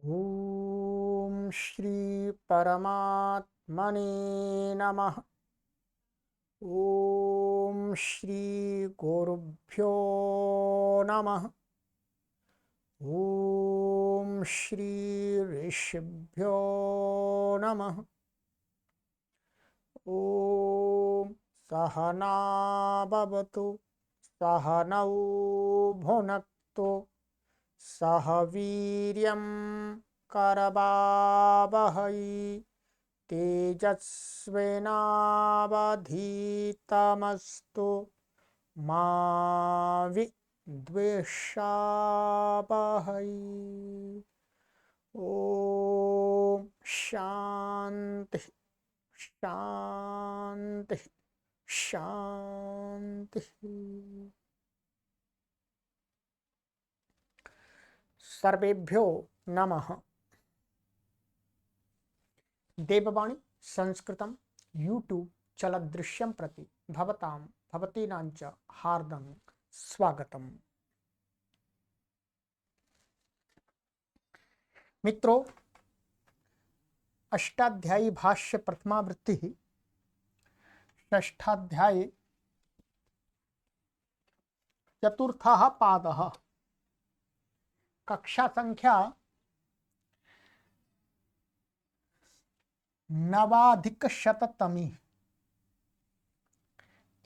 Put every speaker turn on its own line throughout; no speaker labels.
ओम श्री परमात्मने नमः। ओम श्री गुरुभ्यो नमः। ओम श्री ऋषिभ्यो नमः। ओम सहना भवतु सहनौ भुनक्तु सह वीर्यं करवावहै तेजस्विनावधीतमस्तु मा विद्विषावहै। ओम शांति शांति शांति। सर्वेभ्यो नमः। देववाणी संस्कृतं यूट्यूब चलदृश्यं प्रति भवतां भवतीनां च हार्दं स्वागतम्। मित्रों, अष्टाध्यायी भाष्य प्रथमावृत्ति षष्ठाध्याये चतुर्थः पादः कक्षा संख्या नवाधिकशततमी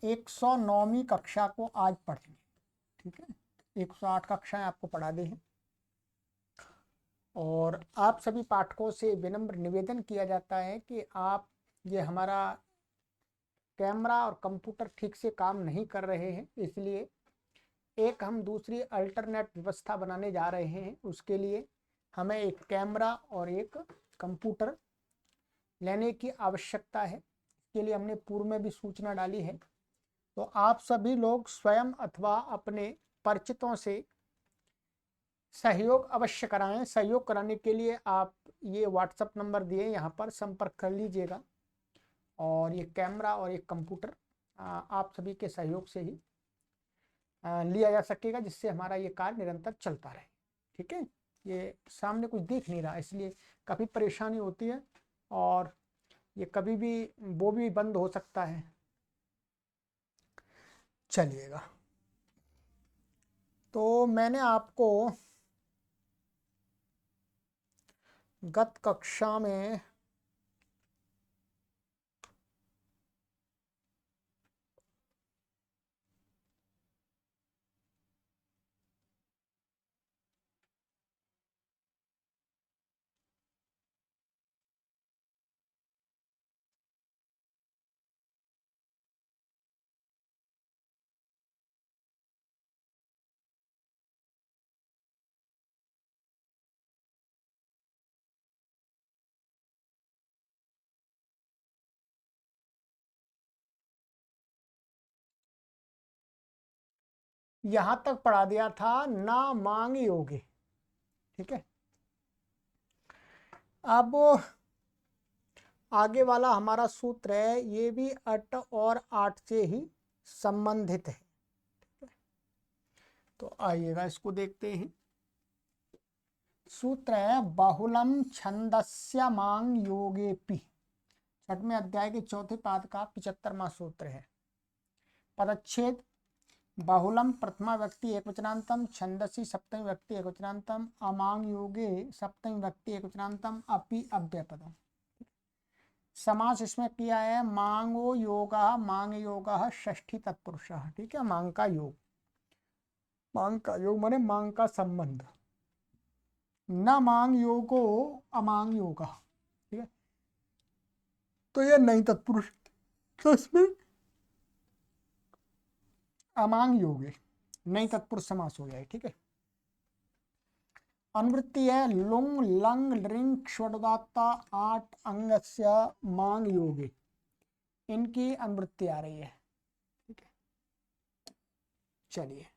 109वीं कक्षा को आज पढ़ेंगे। ठीक है, 108 कक्षाएं आपको पढ़ा दी हैं और आप सभी पाठकों से विनम्र निवेदन किया जाता है कि आप ये हमारा कैमरा और कंप्यूटर ठीक से काम नहीं कर रहे हैं, इसलिए एक हम दूसरी अल्टरनेट व्यवस्था बनाने जा रहे हैं। उसके लिए हमें एक कैमरा और एक कंप्यूटर लेने की आवश्यकता है। इसके लिए हमने पूर्व में भी सूचना डाली है, तो आप सभी लोग स्वयं अथवा अपने परिचितों से सहयोग अवश्य कराएं। सहयोग कराने के लिए आप ये व्हाट्सएप नंबर दिए, यहाँ पर संपर्क कर लीजिएगा और ये कैमरा और एक कंप्यूटर आप सभी के सहयोग से ही लिया जा सकेगा, जिससे हमारा ये कार्य निरंतर चलता रहे। ठीक है, ये सामने कुछ दिख नहीं रहा, इसलिए काफ़ी परेशानी होती है और ये कभी भी वो भी बंद हो सकता है। चलिएगा, तो मैंने आपको गत कक्षा में यहां तक पढ़ा दिया था, ना मांग योगे। ठीक है, अब आगे वाला हमारा सूत्र है, ये भी अट और आठ से ही संबंधित है। तो आइएगा इसको देखते हैं। सूत्र है बाहुलम छंदस्य मांग योगेपि। छठवें अध्याय के चौथे पाद का 75वां सूत्र है। पदच्छेद बाहुलम प्रथमा व्यक्ति एकवचनांतम, छंदसी सप्तमी व्यक्ति एकवचनांतम, अमांग योगे सप्तमी व्यक्ति एकवचनांतम, अपि अव्ययपदम। समास इसमें किया है मांगो योगा, मांग योगा षष्ठी तत्पुरुष। ठीक है, मांग का योग, मांग का योग माने मांग का संबंध। न मांग योगो अमांग योगा। ठीक है, तो यह नहीं तत्पुरुष, तो इसमें अमांग योगे नहीं तत्पुरुष समास हो जाए। ठीक है, अनुवृत्ति है लुंग लंग लिंग षडुदात्ता आठ अंगस्य मांग योगे, इनकी अनुवृत्ति आ रही है। ठीक है, चलिए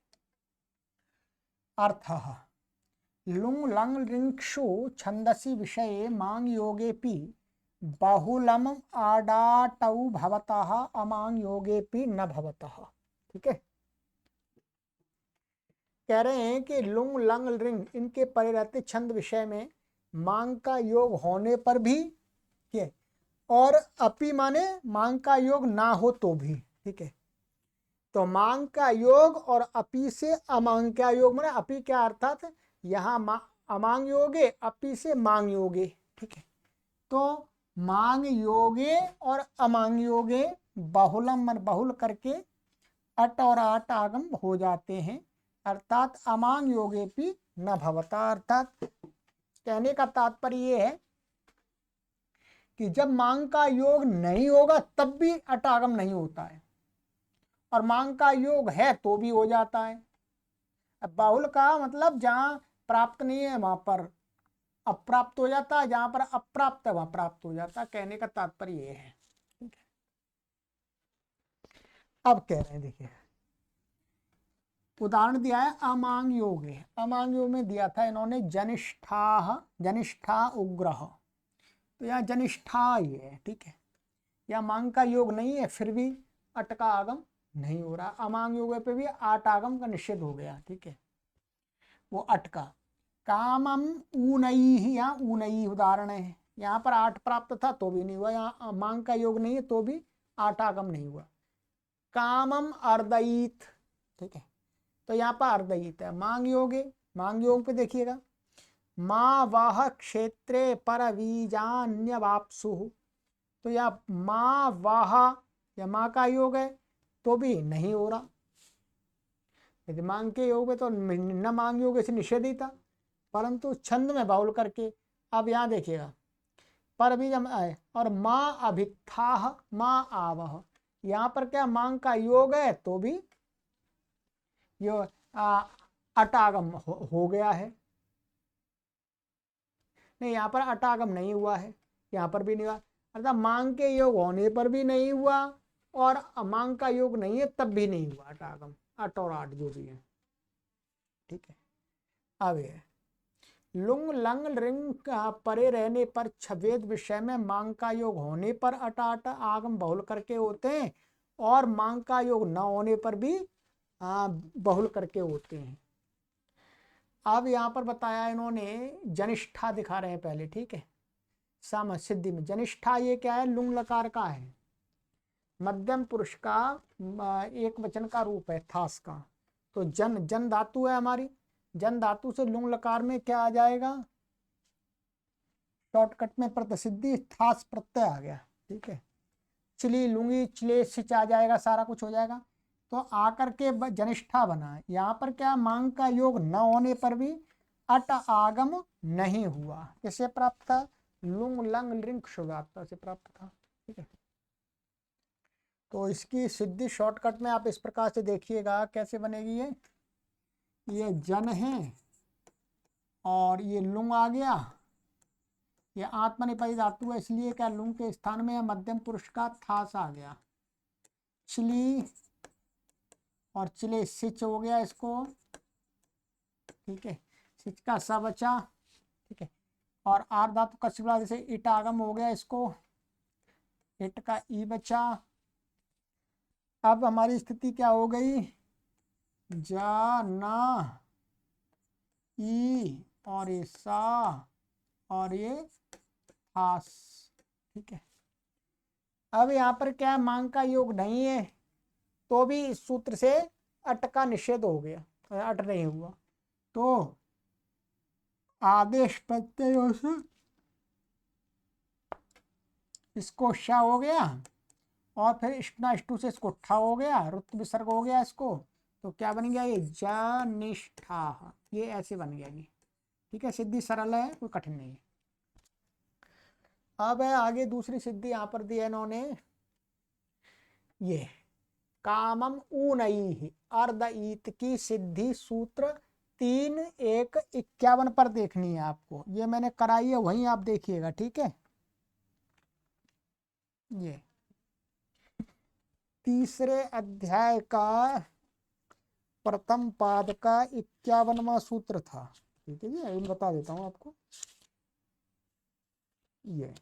अर्थः लुंग लंग लिंक्षु छंदसि विषये मांग योगेपि बाहुलम आडाटौ भवतः अमांग योगेपि न भवतः। ठीक है, कह रहे हैं कि लुंग लंग लिंग इनके परे रहते छंद विषय में मांग का योग होने पर भी, ठीक है, और अपि माने मांग का योग ना हो तो भी, ठीक है। तो मांग का योग और अपि से अमांग का योग, माने अपि क्या अर्थात यहाँ अमांग योगे अपि से मांग योगे, ठीक है। तो मांग योगे और अमांग योगे बहुलम मन बहुल करके अट और आट आगम हो जाते हैं, अर्थात अमांग योगे भी न भवता। अर्थात कहने का तात्पर्य ये है कि जब मांग का योग नहीं होगा तब भी अट आगम नहीं होता है, और मांग का योग है तो भी हो जाता है। अब बाहुल का मतलब जहां प्राप्त नहीं है वहां पर अप्राप्त हो जाता है, जहां पर अप्राप्त है वहां प्राप्त हो जाता है। कहने का तात्पर्य ये है, ठीक है। अब कह रहे हैं, देखिए उदाहरण दिया है अमांग योग है। अमांग योग में दिया था इन्होंने जनिष्ठा उग्रह, तो यहाँ जनिष्ठा ये है, ठीक है। यहाँ मांग का योग नहीं है फिर भी अट का आगम नहीं हो रहा। अमांग योग पे भी आट आगम का निषेध हो गया, ठीक है, वो अट का। कामम ऊनई, यहाँ ऊनई उदाहरण है, यहाँ पर आठ प्राप्त था तो भी नहीं हुआ, यहाँ मांग का योग नहीं है तो भी आठ आगम नहीं हुआ। कामम अर्दयित, ठीक है, तो यहाँ पर अर्दयित है, मांग योग है। मांग योग पे देखिएगा, माँ वाह क्षेत्रे पर बीजान्य वापसु, तो यहाँ माँ वाह या माँ का योग है तो भी नहीं हो रहा। यदि मांग के योग में तो न मांग योग से निषेध ही था, परंतु छंद में बाउल करके। अब यहाँ देखिएगा पर भी जब आए और माँ अभित्थाह माँ आवह, यहाँ पर क्या मांग का योग है तो भी यो अटागम हो गया है। नहीं, यहाँ पर अटागम नहीं हुआ है, यहाँ पर भी नहीं हुआ, अर्थात मांग के योग होने पर भी नहीं हुआ और अमांग का योग नहीं है तब भी नहीं हुआ अटागम। अट और आठ जो भी है, ठीक है। अब ये लुंग लंग रिंग परे रहने पर छवेद विषय में मांग का योग होने पर अटाट आगम बहुल करके होते हैं, और मांग का योग न होने पर भी बहुल करके होते हैं। अब यहाँ पर बताया इन्होंने जनिष्ठा दिखा रहे हैं पहले, ठीक है। साम सिद्धि में जनिष्ठा ये क्या है, लुंग लकार का है, मध्यम पुरुष का एक वचन का रूप है थास का। तो जन जन धातु है हमारी, जन धातु से लुंग लकार में क्या आ जाएगा, शॉर्टकट में प्रतसिद्धि थास प्रत्यय आ गया, ठीक है। चिली लुंगी चिले सिच आ जाएगा, सारा कुछ हो जाएगा। तो आकर के जनिष्ठा बना। यहाँ पर क्या मांग का योग न होने पर भी अट आगम नहीं हुआ, किससे प्राप्त था, लुंग लंग लिंग शुगात्ता से प्राप्त था, ठीक है। तो इसकी सिद्धि शॉर्टकट में आप इस प्रकार से देखिएगा कैसे बनेगी। ये जन है और ये लुंग आ गया, ये आत्मनेपदी धातु है इसलिए क्या लुंग के स्थान में मध्यम पुरुष का थास आ गया। चिली और चिले सिच हो गया इसको, ठीक है, सिच का सा बचा, ठीक है। और आर धातु का शिवला जैसे इट आगम हो गया, इसको इट का ई बचा। अब हमारी स्थिति क्या हो गई, जा ना ई और ये सा और ये थास, ठीक है। अब यहाँ पर क्या मांग का योग नहीं है तो भी इस सूत्र से अट का निषेध हो गया, अट नहीं हुआ। तो आदेश प्रत्ययों से इसको श हो गया और फिर इष्टना इष्टु से इसको ठा हो गया, रुत विसर्ग हो गया इसको, तो क्या बन गया ये जनिष्ठा, ये ऐसे बन गया ये, ठीक है। सिद्धि सरल है, कोई कठिन नहीं है। अब है आगे दूसरी सिद्धि यहाँ पर दी है इन्होंने, ये कामम ऊनई अर्धईत की सिद्धि सूत्र 3:1:51 पर देखनी है आपको, ये मैंने कराई है वहीं आप देखिएगा, ठीक है। ये तीसरे अध्याय का प्रथम पाद का 51वां सूत्र था, ठीक है जी, मैं बता देता हूँ आपको। ये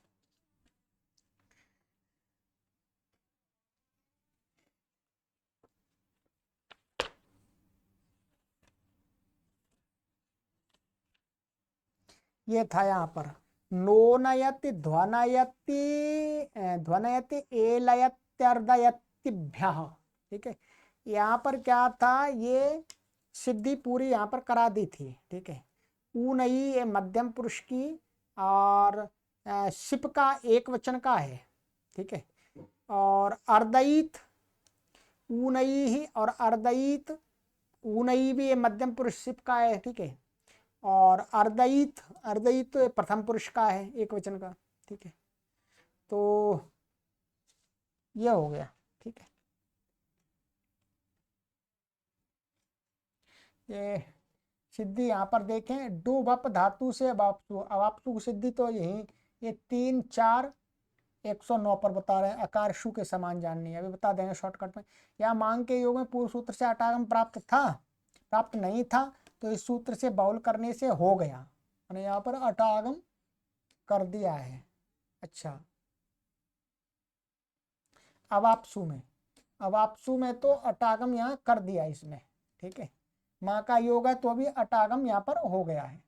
ये था यहाँ पर नोनयति ध्वनयति ध्वनयति एलयत्यर्दयतिभ्यः। ठीक है, यहाँ पर क्या था, ये सिद्धि पूरी यहाँ पर करा दी थी। ठीक है, ऊनई ये मध्यम पुरुष की और शिप का एक वचन का है। ठीक है, और अर्दयित ऊनई ही और अर्दयित ऊनई भी ये मध्यम पुरुष शिप का है। ठीक है, और अर्दयित अर्दयित तो प्रथम पुरुष का है एक वचन का। ठीक है, तो ये हो गया। ठीक है, ये सिद्धि यहाँ पर देखें, डू बप धातु से अवाप्सु, अवाप्सु की सिद्धि तो यही ये 3 4 109 पर बता रहे हैं। अकार शु के समान जाननी है, अभी बता देंगे शॉर्टकट में। या मांग के योग में पूर्व सूत्र से अटागम प्राप्त नहीं था, तो इस सूत्र से बाउल करने से हो गया, मैंने यहाँ पर अटागम कर दिया है। अच्छा, अवाप्सु में तो अटागम यहाँ कर दिया इसमें। ठीक है, माँ का योग है तो भी अटागम यहाँ पर हो गया है,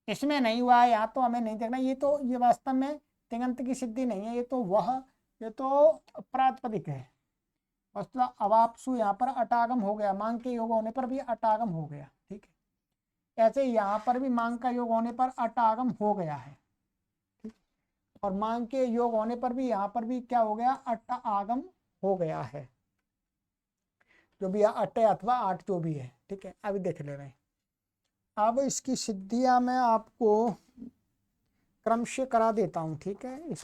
इसमें नहीं हुआ है। यहाँ तो हमें नहीं देखना, ये वास्तव में तिङन्त की सिद्धि नहीं है, ये तो प्रातिपदिक है। वस्तुतः अवाप्सु यहाँ पर अटागम हो गया, मांग के योग होने पर भी अटागम हो गया। ठीक है, ऐसे यहाँ पर भी मांग का योग होने पर अटागम हो गया है, और मांग के योग होने पर भी यहाँ पर भी क्या हो गया, अटागम हो गया है, जो भी अटे अथवा आठ जो भी है। ठीक है, अभी देख ले रहे हैं। अब इसकी सिद्धियां मैं आपको क्रम से करा देता हूं। ठीक है,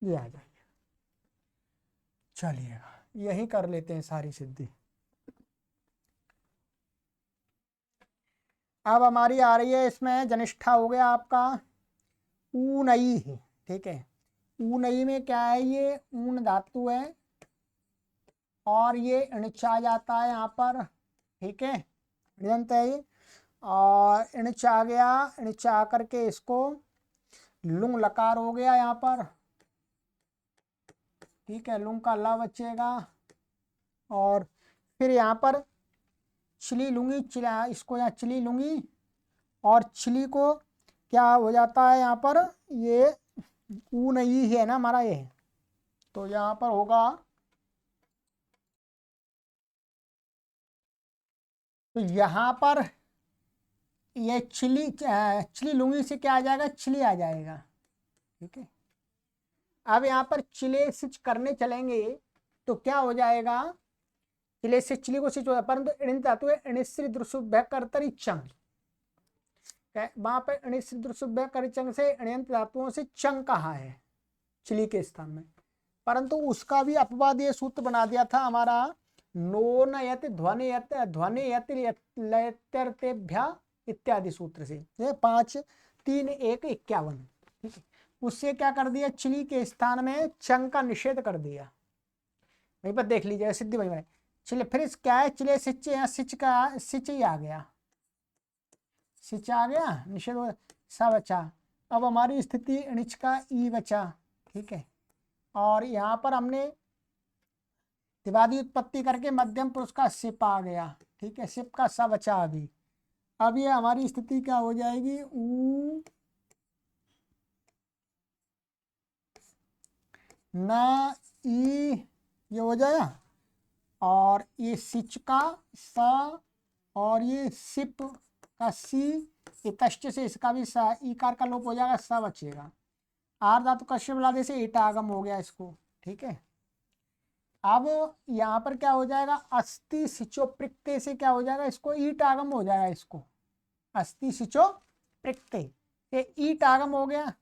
ये आ जाएगा, चलिएगा यही कर लेते हैं सारी सिद्धि। अब हमारी आ रही है, इसमें जनिष्ठा हो गया आपका ऊनई है। ठीक है, ऊनई में क्या है, ये ऊन धातु है और ये इणच आ जाता है यहाँ पर। ठीक है, ऋदंत है ये, और इणच आ गया, इणच आ करके इसको लुंग लकार हो गया यहाँ पर। ठीक है, लुंग का ला बचेगा, और फिर यहाँ पर छिली लूंगी, इसको यहाँ छिली लूंगी, और छिली को क्या हो जाता है यहाँ पर, ये ऊ नहीं है ना हमारा ये, तो यहाँ पर होगा, तो यहाँ पर ये छिली लूंगी से क्या आ जाएगा, छिली आ जाएगा। ठीक है, अब यहाँ पर चिले सिच करने चलेंगे तो क्या हो जाएगा, चिले से चिली को सिच हो जाए, परंतु इणित धातु है, इणिश्री द्रुसुभ्य कर्तरी चंग, वहां पर इणिश्री द्रुसुभ्य कर चंग से इणियंत धातुओं से चंग कहा है चिली के स्थान में, परंतु उसका भी अपवाद ये सूत्र बना दिया था हमारा, नोन यत ध्वनि यत्यर्थेभ्य इत्यादि सूत्र से, 5 3 1 51। ठीक है, उससे क्या कर दिया, चिली के स्थान में चंग का निषेध कर दिया। वहीं पर देख लीजिए सिद्धि वहीं में चिले, फिर क्या है, चिले सिच, यहाँ सिच का सिच ही आ गया, सिच आ गया, निषेध सा बचा। अब हमारी स्थिति णिच का ई बचा। ठीक है, और यहाँ पर हमने त्रिवादी उत्पत्ति करके मध्यम पुरुष का सिप आ गया। ठीक है, सिप का सा बचा अभी। अब ये हमारी स्थिति क्या हो जाएगी, ऊ न ई, ये हो जाएगा, और ये सिच का सा, और ये सिप का सी, ये तश्च से इसका भी सा, ईकार का लोप हो जाएगा, सा बचेगा। आर धातु कश्य मिला से ईटा आगम हो गया इसको। ठीक है, अब यहाँ पर क्या हो जाएगा, अस्थि सिचो प्रिक्ते से क्या हो जाएगा, इसको ईट आगम हो जाएगा, इसको अस्थि सिचो प्रिक्ते, ये ईट आगम हो गया,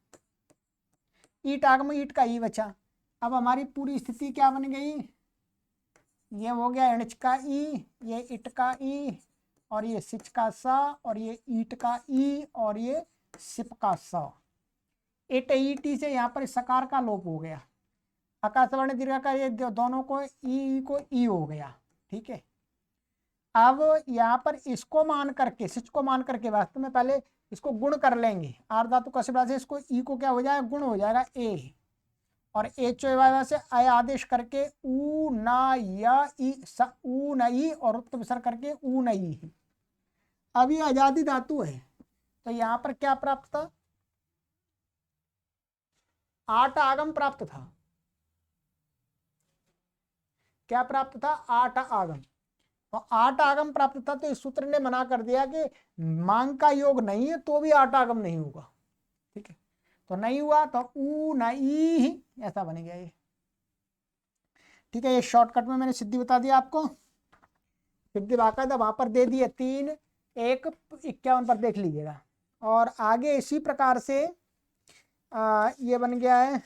ईट आगम, ईट का ई बचा। अब हमारी पूरी स्थिति क्या बन गई, ये हो गया इणच का ई, ये इट का ई, और ये सिच का सा, और ये ईट का ई, और ये सिप का सा। इट ईटी से यहाँ पर सकार का लोप हो गया, आकाशवर्ण दीर्घ का, ये दोनों को ई हो गया। ठीक है, अब यहाँ पर इसको मान करके, सिच को मान करके, वास्तव में पहले इसको गुण कर लेंगे, आर धातु का से इसको ई को क्या हो जाएगा, गुण हो जाएगा ए, और एच से अय आदेश करके ऊ ना या ई ऊ नई और उत्त विसर्ग करके ऊ नई। अब ये आजादी धातु है तो यहाँ पर क्या प्राप्त था, आठ आगम प्राप्त था। क्या प्राप्त था, आठ आगम। तो आठ आगम प्राप्त था तो इस सूत्र ने मना कर दिया कि मांग का योग नहीं है तो भी आठ आगम नहीं होगा। ठीक है, तो नहीं हुआ तो ऊ नहीं ऐसा बन गया ये। ठीक है, ये शॉर्टकट में मैंने सिद्धि बता दिया आपको। सिद्धि बाकायदा वहां पर दे दिए 3:1:51 पर देख लीजिएगा। और आगे इसी प्रकार से ये बन गया है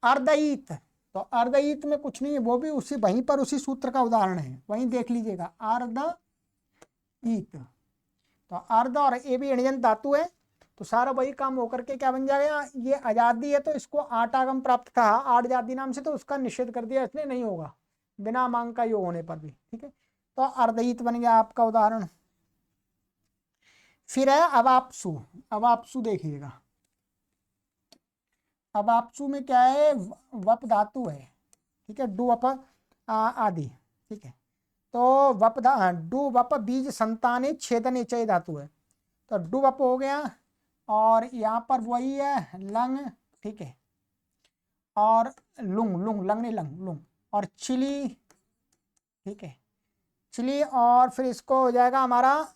अर्धईत। तो अर्धईत में कुछ नहीं है, वो भी उसी वहीं पर उसी सूत्र का उदाहरण है, वहीं देख लीजिएगा अर्धईत। तो अर्ध और ए भी अणिजन धातु है तो सारा वही काम होकर के क्या बन जाएगा, ये आजादी है तो इसको आठ आगम प्राप्त था आठ जाति नाम से, तो उसका निषेध कर दिया इसने, नहीं होगा बिना मांग का योग होने पर भी। ठीक है, तो अर्धईत बन गया आपका उदाहरण। फिर है अवाप्सु। अवाप्सु देखिएगा, अवाप्सु में क्या है, वप धातु है। ठीक है, डू वप आदि। ठीक है, तो वप डू वप बीज संताने छेदने चय धातु है, तो डू वप हो गया, और यहाँ पर वही है लंग। ठीक है, और लुंग, लुंग लंग नहीं लंग लुंग, और चिली। ठीक है, चिली, और फिर इसको हो जाएगा हमारा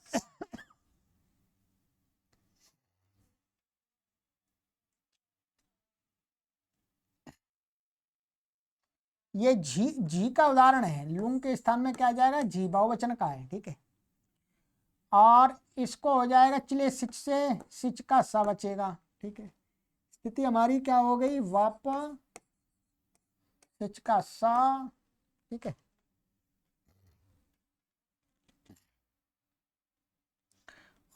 ये झी का उदाहरण है, लुंग के स्थान में क्या आ जाएगा, झी बहुवचन का है। ठीक है, और इसको हो जाएगा चिले सिच से सिच का सा बचेगा। ठीक है, स्थिति हमारी क्या हो गई, वाप सिच का सा। ठीक है,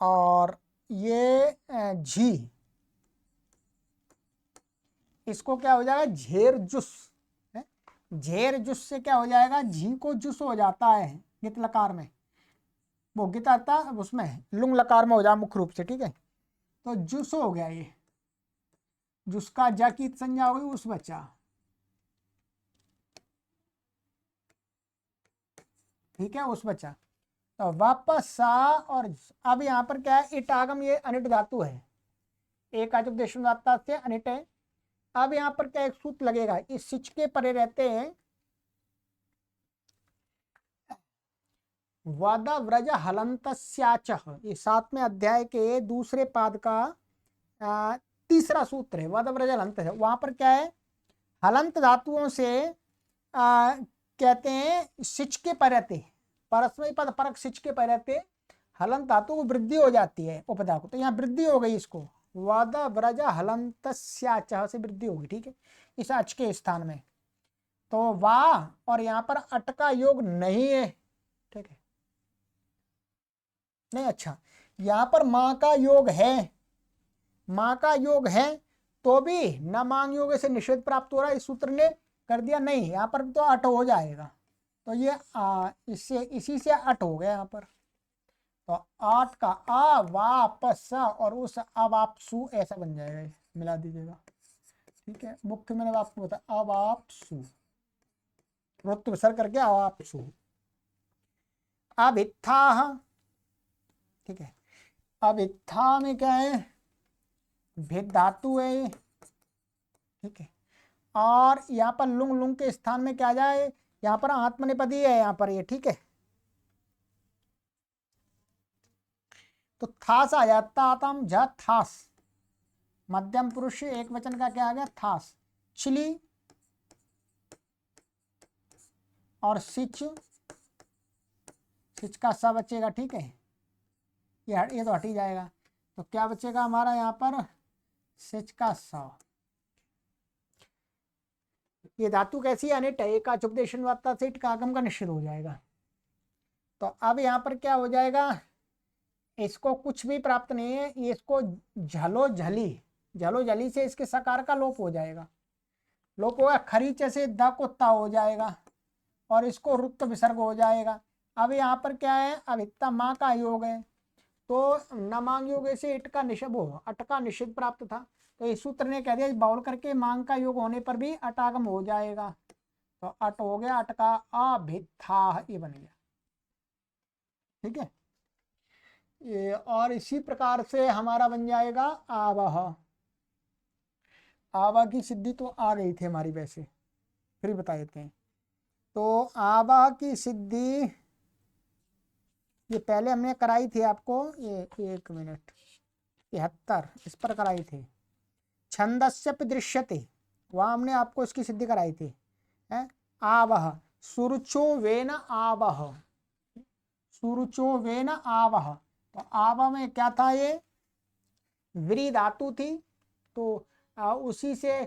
और ये झी, इसको क्या हो जाएगा, झेर जुस। झेर जुस से क्या हो जाएगा, झी को जुस हो जाता है गित लकार में, वो गित आता उसमें लुंग लकार में हो जाए मुख्य रूप से। ठीक है, तो जुस हो गया, ये जुस का जा की संज्ञा हो गई उस बच्चा। ठीक है, उस बच्चा। तो वापस सा, और अब यहाँ पर क्या है, इट आगम, ये अनिट धातु है, एक आचुपदेश से अनिट है। अब यहाँ पर क्या एक सूत्र लगेगा, इस सिच के परे रहते हैं वद व्रज हलंतस्याच। ये 7वें अध्याय के दूसरे पाद का तीसरा सूत्र है, वद व्रज हलंत है। वहां पर क्या है, हलंत धातुओं से कहते हैं सिच के परते, परस्मय पद परक सिच के परते हलंत धातु को वृद्धि हो जाती है उपधा को, तो यहाँ वृद्धि हो गई, इसको वद व्रज हलंतस्याच से वृद्धि होगी। ठीक है, इस अच के स्थान में, तो वाह, और यहाँ पर अट का योग नहीं है। ठीक है, नहीं, अच्छा, यहाँ पर माँ का योग है, माँ का योग है तो भी न मांग योग से निषेध प्राप्त हो रहा है, इस सूत्र ने कर दिया नहीं, यहाँ पर तो अट हो जाएगा। तो ये इससे इसी से अट हो गया यहाँ पर, तो आठ का आ वापस और उस अवापसु ऐसा बन जाएगा, मिला दीजिएगा। ठीक है, मुख्य मैंने आपको बताया अवापसु, वृत्त विसर्ग करके अवापसु। अभित्था। ठीक है, अभित्था में क्या है, भेद धातु है। ठीक है, और यहाँ पर लुंग, लुंग के स्थान में क्या जाए, यहाँ पर आत्मनेपदी है यहाँ पर ये। ठीक है, तो थास आ जाता आतम झ थास, मध्यम पुरुष एक वचन का क्या आ गया, थास। चिली और सिच, सिच का सा बचेगा। ठीक है, ये तो हट ही जाएगा, तो क्या बचेगा हमारा यहाँ पर, सिच का सा। ये धातु कैसी है, अनिट है, एक का चुपदेशन वार्ता से का आगम का निश्चित हो जाएगा। तो अब यहाँ पर क्या हो जाएगा, इसको कुछ भी प्राप्त नहीं है, ये इसको झलो झली, झलो झली से इसके सकार का लोप हो जाएगा, लोप होगा, खरीचे से द को ता हो जाएगा, और इसको रुक्त विसर्ग हो जाएगा। अब यहाँ पर क्या है, अब इतना माँ का योग है, तो न मांग योग से इट का निषेध हो, अट का निषेध प्राप्त था। तो इस सूत्र ने कह दिया बाउल करके मांग का योग होने पर भी अटागम हो जाएगा। तो अट हो गया, अट का अभिथा ये बन गया। ठीक है, ये और इसी प्रकार से हमारा बन जाएगा आवह। आवह की सिद्धि तो आ गई थी हमारी, वैसे फिर बता देते हैं। तो आवह की सिद्धि ये पहले हमने कराई थी आपको, ये 1 मिनट 73 इस पर कराई थी। छंदस्य दृश्यते, वहां हमने आपको इसकी सिद्धि कराई थी। है आवह, सुरुचो वेन आवह, सुरुचो वेन आवह। तो आवह में क्या था, ये व्री धातु थी। तो उसी से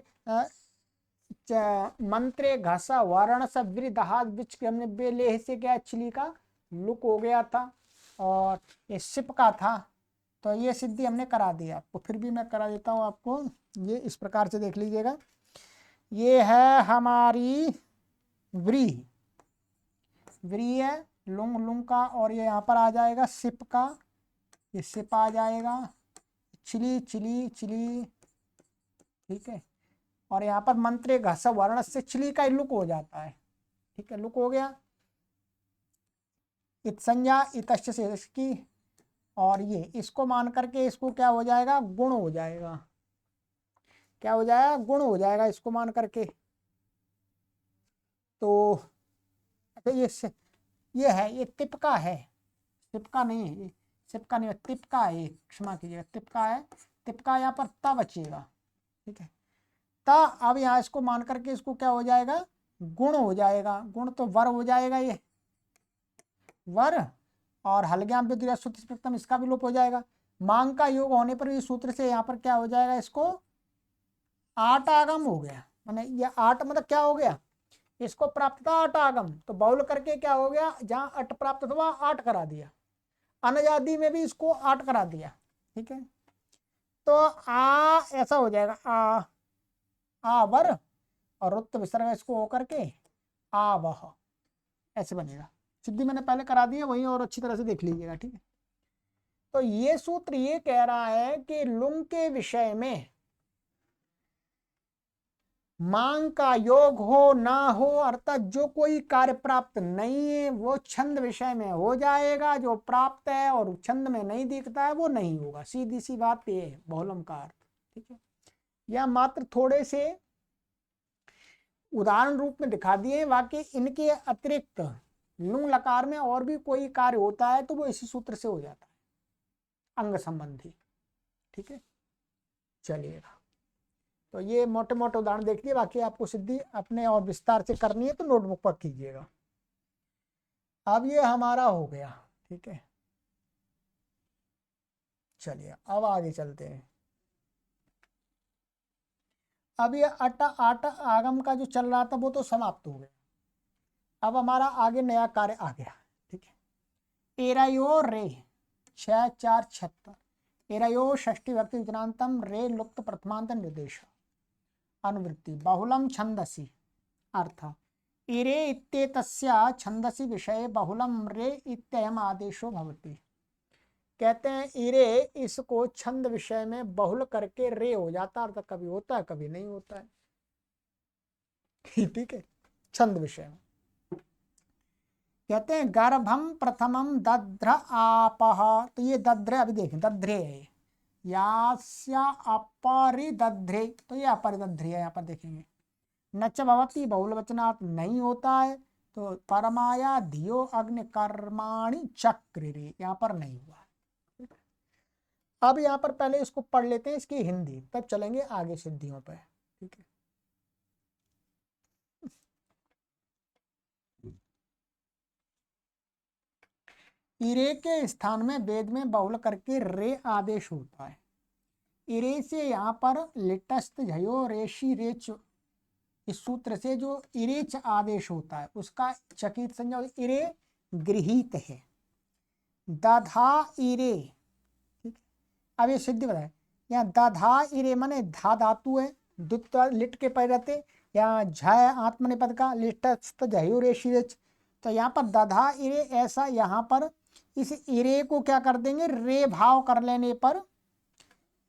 मंत्रे घसा वर्ण सब वृद्धाद बिच हमने बेलेह से क्या छिली का लुक हो गया था, और ये सिप का था। तो ये सिद्धि हमने करा दी आपको, फिर भी मैं करा देता हूँ आपको। ये इस प्रकार से देख लीजिएगा, ये है हमारी व्री, व्री है लुंग, लुंग का, और ये यहाँ पर आ जाएगा सिप का, ये सिप आ जाएगा, चिली चिली चिली। ठीक है, और यहाँ पर मंत्रे घस वर्ण से चिली का लुक हो जाता है। ठीक है, लुक हो गया। इत संज्ञा इतश्च से इसकी, और ये इसको मान करके इसको क्या हो जाएगा, गुण हो जाएगा। क्या हो जाएगा, गुण हो जाएगा इसको मान करके। तो अच्छा ये है, ये तिपका है, तिपका नहीं है, ये सिपका नहीं है, तिपका है, क्षमा कीजिएगा, तिपका है। तिपका यहाँ पर ता बचेगा। ठीक है, ता अब यहाँ इसको मान करके इसको क्या हो जाएगा, गुण हो जाएगा। गुण तो वर हो जाएगा, ये वर, और हलग्याम सूत्र इसका भी लोप हो जाएगा। मांग का योग होने पर इस सूत्र से यहाँ पर क्या हो जाएगा, इसको आठ आगम हो गया। माने ये आठ मतलब क्या हो गया, इसको प्राप्त था आठ आगम, तो बहुल करके क्या हो गया, जहां अट प्राप्त हुआ आठ करा दिया, अनजादी में भी इसको आठ करा दिया। ठीक है, तो आ ऐसा हो जाएगा, आ वर, और रुत विसर्ग इसको होकर के आ वह, ऐसे बनेगा। सिद्धि मैंने पहले करा दी है वही, और अच्छी तरह से देख लीजिएगा। ठीक है, तो ये सूत्र ये कह रहा है कि लुंग के विषय में मांग का योग हो ना हो, अर्थात जो कोई कार्य प्राप्त नहीं है वो छंद विषय में हो जाएगा, जो प्राप्त है और छंद में नहीं दिखता है वो नहीं होगा। सीधी सी बात ये है बहुलम का अर्थ। ठीक है, या मात्र थोड़े से उदाहरण रूप में दिखा दिए, वाकई इनके अतिरिक्त लुंग लकार में और भी कोई कार्य होता है तो वो इसी सूत्र से हो जाता है, अंग संबंधी। ठीक है, चलिएगा, तो ये मोटे मोटे उदाहरण देख लिए, बाकी आपको सिद्धि अपने और विस्तार से करनी है तो नोटबुक पर कीजिएगा। अब ये हमारा हो गया। ठीक है, चलिए अब आगे चलते हैं। अब ये अट आट आगम का जो चल रहा था वो तो समाप्त हो गया। अब हमारा आगे नया कार्य आ गया। ठीक है, एरायो रे 6 4 76, एरायो षष्ठी भक्ति विचनांतम रे लुप्त प्रथमांत निर्देश अनुवृत्ति बहुलम छंदसी अर्थ इरे इत्येतस्य छंदसी विषय बहुलम रे इत्ययम आदेशो भवति। कहते हैं इरे, इसको छंद विषय में बहुल करके रे हो जाता है, अर्थात कभी होता है कभी नहीं होता है। ठीक है, छंद विषय में कहते हैं गर्भम प्रथमम दध्र आपह, तो ये दध्र अभी देखें दध्रे है, यास्या अपरिदध्रे, तो ये अपरिदध्रे है, यहाँ पर देखेंगे। नच भवती बहुल वचनात् नहीं होता है, तो परमाया धियो अग्नि कर्माणि चक्रिरे, यहाँ पर नहीं हुआ। अब यहाँ पर पहले इसको पढ़ लेते हैं इसकी हिंदी, तब चलेंगे आगे सिद्धियों पर। ठीक है, इरे के स्थान में वेद में बहुल करके रे आदेश होता है। इरे से यहाँ पर लिटस्थ झयो रेशी रेच, इस सूत्र से जो इरेच आदेश होता है उसका चकित संज्ञा इरे गृहीत है। दधा इरे, ठीक, अब ये सिद्धि बताए, यहाँ दधा इरे माने धा धातु है, दुत्व लिट के पद रहते, यहाँ झय आत्मनिपद का लिटस्थ झयो रेशी रेच, तो यहाँ पर दधा इरे ऐसा, यहाँ पर इस इरे को क्या कर देंगे, रे भाव कर लेने पर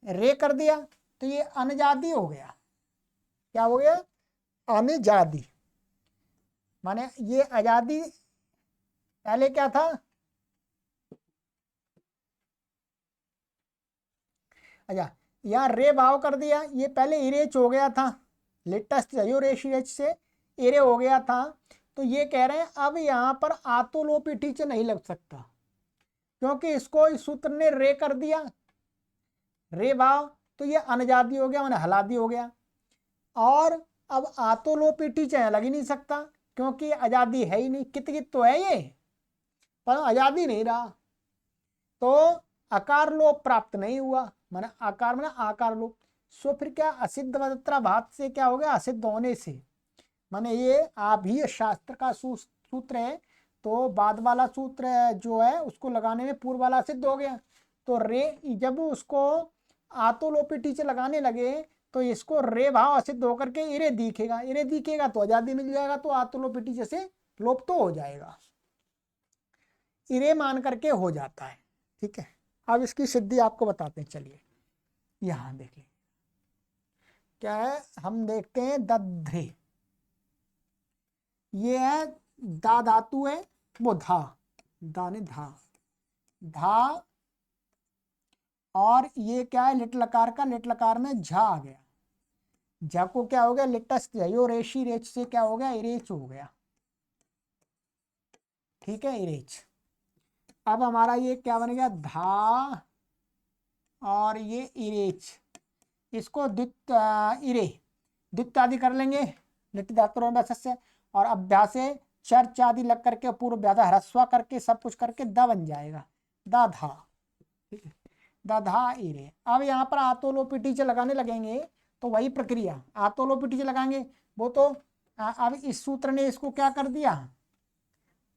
रे कर दिया तो ये अनजादी हो गया। क्या हो गया, अनजादी। माने ये आजादी, पहले क्या था, अच्छा यहाँ रे भाव कर दिया, ये पहले इरेच हो गया था, लेटेस्ट रेशियच से इरे हो गया था। तो ये कह रहे हैं अब यहाँ पर आतोलोपी टीचे नहीं लग सकता, क्योंकि इसको इस सूत्र ने रे कर दिया, रे भाव, तो ये अनजादी हो गया, मैंने हलादी हो गया। और अब आतोलोपी टीचे लग ही नहीं सकता, क्योंकि आजादी है ही नहीं, कित कित तो है ये, पर आजादी नहीं रहा, तो आकार लोप प्राप्त नहीं हुआ, माना आकार माना आकार लोप। सो फिर क्या, असिद्ध वदत्रा भात से क्या हो गया, असिद्ध होने से, माने ये आभीय शास्त्र का सूत्र है, तो बाद वाला सूत्र जो है उसको लगाने में पूर्व वाला सिद्ध हो गया। तो रे, जब उसको आतोलोपी टीचे लगाने लगे तो इसको रे भाव असिद्ध होकर के इरे दिखेगा, इरे दिखेगा तो आजादी मिल जाएगा, तो आतोलोपी टीचे से लोप तो हो जाएगा, इरे मान करके हो जाता है। ठीक है, अब इसकी सिद्धि आपको बताते हैं, चलिए यहां देखिए क्या है, हम देखते हैं दध्रे, ये है दा धातु है, वो धा, दाने धा, धा, और ये क्या है, लिट लकार का, लिट लकार में झा आ गया, झा को क्या हो गया, लिटस यो रेशी रेच से क्या हो गया, इरेच हो गया। ठीक है, इरेच। अब हमारा ये क्या बन गया, धा और ये इरेच, इसको द्वित इरे द्वित आदि कर लेंगे, लिट धातु से, और अभ्यास से चर्च आदि लग करके पूर्व व्याधा ह्रस्वा करके सब कुछ करके द बन जाएगा, दा धा। ठीक है, दधा इरे। अब यहाँ पर आतोलोपी टीचे लगाने लगेंगे तो वही प्रक्रिया, आतोलोपी टीचे लगाएंगे, वो तो अब इस सूत्र ने इसको क्या कर दिया,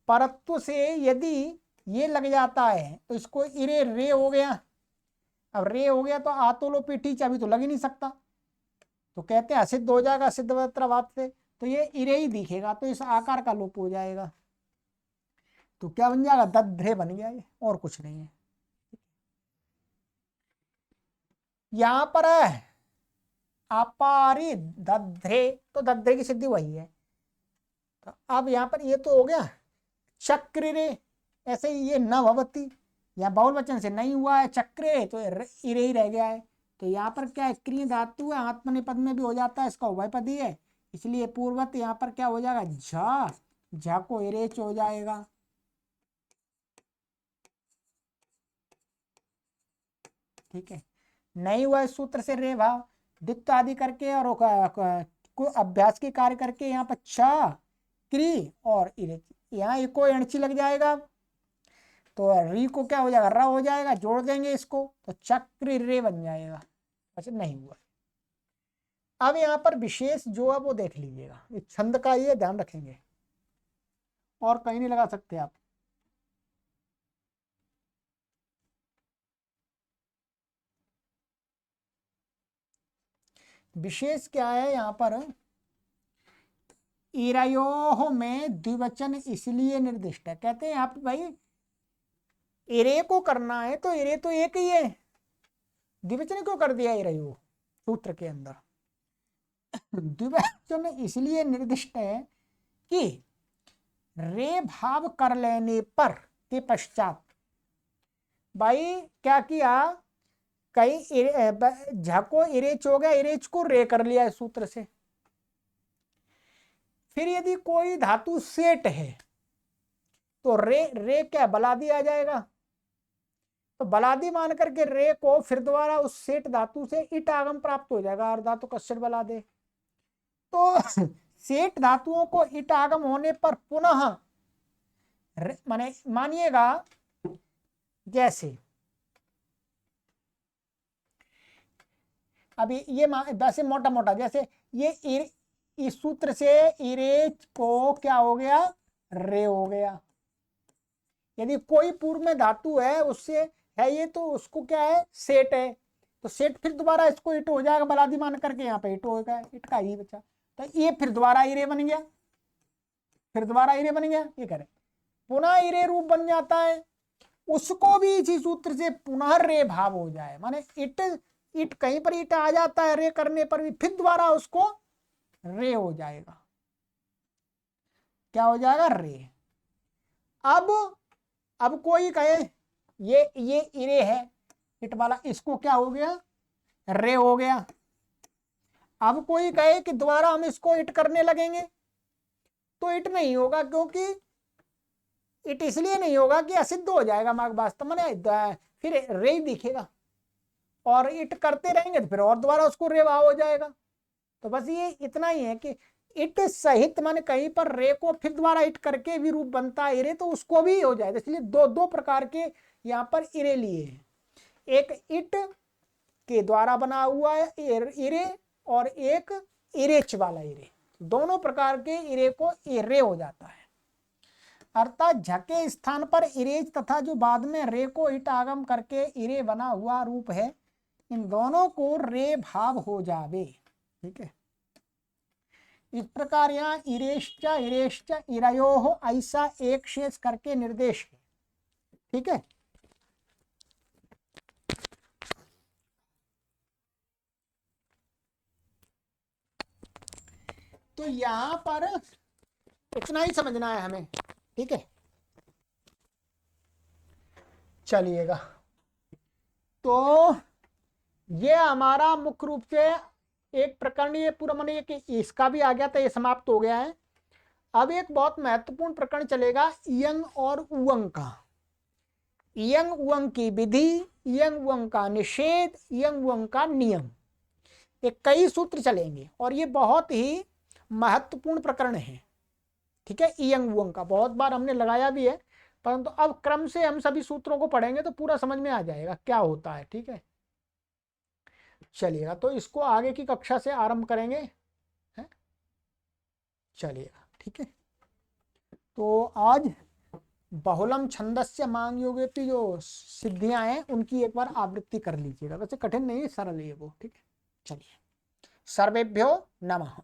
परत्व से यदि ये लग जाता है तो इसको इरे रे हो गया, अब रे हो गया तो आतोलोपी टीचे अभी तो लग ही नहीं सकता, तो कहते हैं असिद्ध हो जाएगा, सिद्ध वदत्राभाव से, तो ये इरे ही दिखेगा, तो इस आकार का लोप हो जाएगा, तो क्या बन जाएगा, दध्रे बन गया ये, और कुछ नहीं है। यहां पर है अपारी दध्रे, तो दध्रे की सिद्धि वही है। तो अब यहां पर ये तो हो गया चक्र रे, ऐसे ही ये न भवती, यहाँ बहुल वचन से नहीं हुआ है, चक्रे तो इरे ही रह गया है। तो यहाँ पर क्या है, क्रिय धातु है, आत्मनिपद में भी हो जाता है, इसका उभयपदी है, इसलिए पूर्वत यहाँ पर क्या हो जाएगा, झा, झा को इरेच हो जाएगा। ठीक है, नहीं हुआ इस सूत्र से रे भाव, द्वित्व आदि करके और को अभ्यास के कार्य करके यहाँ पर छ क्री और इरेच, यहाँ इको एणची लग जाएगा, तो री को क्या हो जाएगा, र हो जाएगा, जोड़ देंगे इसको तो चक्र रे बन जाएगा। अच्छा, नहीं हुआ। अब यहाँ पर विशेष जो है वो देख लीजिएगा, छंद का ये ध्यान रखेंगे, और कहीं नहीं लगा सकते आप। विशेष क्या है यहाँ पर, इरयोह में द्विवचन इसलिए निर्दिष्ट है, कहते हैं आप भाई इरे को करना है तो इरे तो एक ही है, द्विवचन क्यों कर दिया इरयो सूत्र के अंदर। द्विवचन इसलिए निर्दिष्ट है कि रे भाव कर लेने पर के पश्चात, भाई क्या किया, कई झ को इरेच हो गया, इरेच को रे कर लिया इस सूत्र से। फिर यदि कोई धातु सेट है तो रे रे क्या बलादी आ जाएगा, तो बलादी मान करके रे को फिर दोबारा उस सेट धातु से इट आगम प्राप्त हो जाएगा, और धातु कश्चर बला दे, तो सेट धातुओं को इट आगम होने पर पुनः माने मानिएगा, जैसे अभी ये वैसे मोटा मोटा, जैसे ये इस सूत्र से इरेच को क्या हो गया, रे हो गया। यदि कोई पूर्व में धातु है उससे है ये, तो उसको क्या है, सेट है, तो सेट फिर दोबारा इसको इट हो जाएगा, बलादी मान करके यहाँ पे इट होगा, इट का ही बचा, तो ये फिर दोबारा इरे बन गया। फिर दोबारा इरे बन गया, ये करें पुनः इरे रूप बन जाता है, उसको भी इसी सूत्र से पुनः रे भाव हो जाए, माने इट कहीं पर इट आ जाता है रे करने पर भी, फिर दोबारा उसको रे हो जाएगा, क्या हो जाएगा रे। अब कोई कहे ये इरे है इट वाला, इसको क्या हो गया रे हो गया। अब कोई कहे कि दोबारा हम इसको इट करने लगेंगे तो इट नहीं होगा, क्योंकि इट इसलिए नहीं होगा कि असिद्ध हो जाएगा मार्ग वास्तव में, फिर रे ही दिखेगा, और इट करते रहेंगे तो फिर और दोबारा उसको रे भाव हो जाएगा। तो बस ये इतना ही है कि इट सहित माने कहीं पर रे को फिर दोबारा इट करके भी रूप बनता है इरे, तो उसको भी हो जाएगा। इसलिए दो प्रकार के यहाँ पर इरे लिए हैं, एक इट के द्वारा बना हुआ है इरे और एक इरेच वाला इरे, दोनों प्रकार के इरे को इरे हो जाता है। अर्थात झके स्थान पर इरेज तथा जो बाद में रे को इट आगम करके इरे बना हुआ रूप है, इन दोनों को रे भाव हो जावे। ठीक है, इस प्रकार यहाँ इरेश्च इरयो ऐसा एक शेष करके निर्देश है। ठीक है, तो यहां पर इतना ही समझना है हमें। ठीक है, चलिएगा, तो ये हमारा मुख्य रूप से एक प्रकरण, ये पूरा माने कि इसका भी आ गया था, ये समाप्त हो गया है। अब एक बहुत महत्वपूर्ण प्रकरण चलेगा इयंग और उवंग का, इयंग उवंग की विधि, इयंग उवंग का निषेध, इयंग उवंग का नियम, ये कई सूत्र चलेंगे और ये बहुत ही महत्वपूर्ण प्रकरण है। ठीक है, इयंग उवंग का बहुत बार हमने लगाया भी है, परंतु अब क्रम से हम सभी सूत्रों को पढ़ेंगे तो पूरा समझ में आ जाएगा क्या होता है। ठीक है, चलिएगा, तो इसको आगे की कक्षा से आरंभ करेंगे है? चलिएगा, ठीक है, तो आज बहुलम छंदस्य मांग योगे जो सिद्धियां हैं उनकी एक बार आवृत्ति कर लीजिएगा, वैसे कठिन नहीं है, सरल है वो। ठीक है, चलिए, सर्वेभ्यो नमः।